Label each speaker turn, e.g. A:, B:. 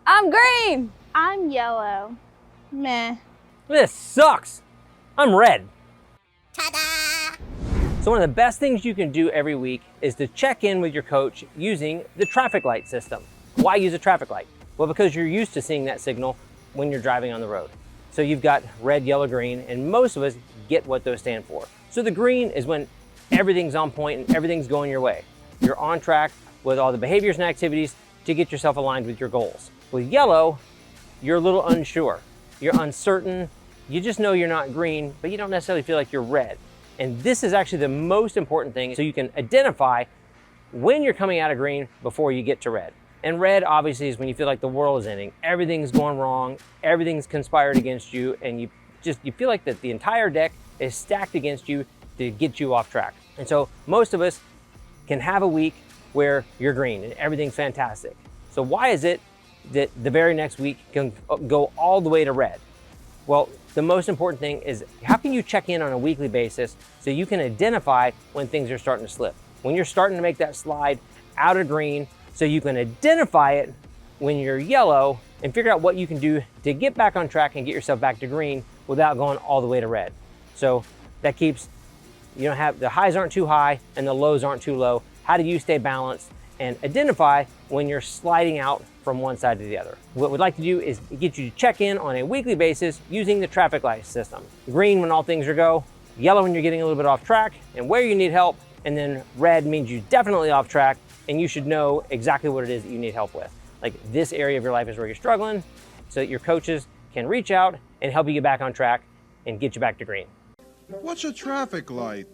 A: I'm green.
B: I'm yellow.
A: Meh.
C: This sucks. I'm red. Ta-da! So one of the best things you can do every week is to check in with your coach using the traffic light system. Why use a traffic light? Well, because you're used to seeing that signal when you're driving on the road. So you've got red, yellow, green, and most of us get what those stand for. So the green is when everything's on point and everything's going your way. You're on track with all the behaviors and activities to get yourself aligned with your goals. With yellow, you're a little unsure. You're uncertain. You just know you're not green, but you don't necessarily feel like you're red. And this is actually the most important thing, so you can identify when you're coming out of green before you get to red. And red obviously is when you feel like the world is ending. Everything's going wrong, everything's conspired against you, and you feel like that the entire deck is stacked against you to get you off track. And so most of us can have a week where you're green and everything's fantastic. So why is it that the very next week can go all the way to red? Well, the most important thing is how can you check in on a weekly basis so you can identify when things are starting to slip? When you're starting to make that slide out of green, so you can identify it when you're yellow and figure out what you can do to get back on track and get yourself back to green without going all the way to red. So that keeps, you don't have, the highs aren't too high and the lows aren't too low. How do you stay balanced and identify when you're sliding out from one side to the other? What we'd like to do is get you to check in on a weekly basis using the traffic light system. Green when all things are go, yellow when you're getting a little bit off track and where you need help, and then red means you're definitely off track and you should know exactly what it is that you need help with. Like this area of your life is where you're struggling, so that your coaches can reach out and help you get back on track and get you back to green.
D: What's a traffic light?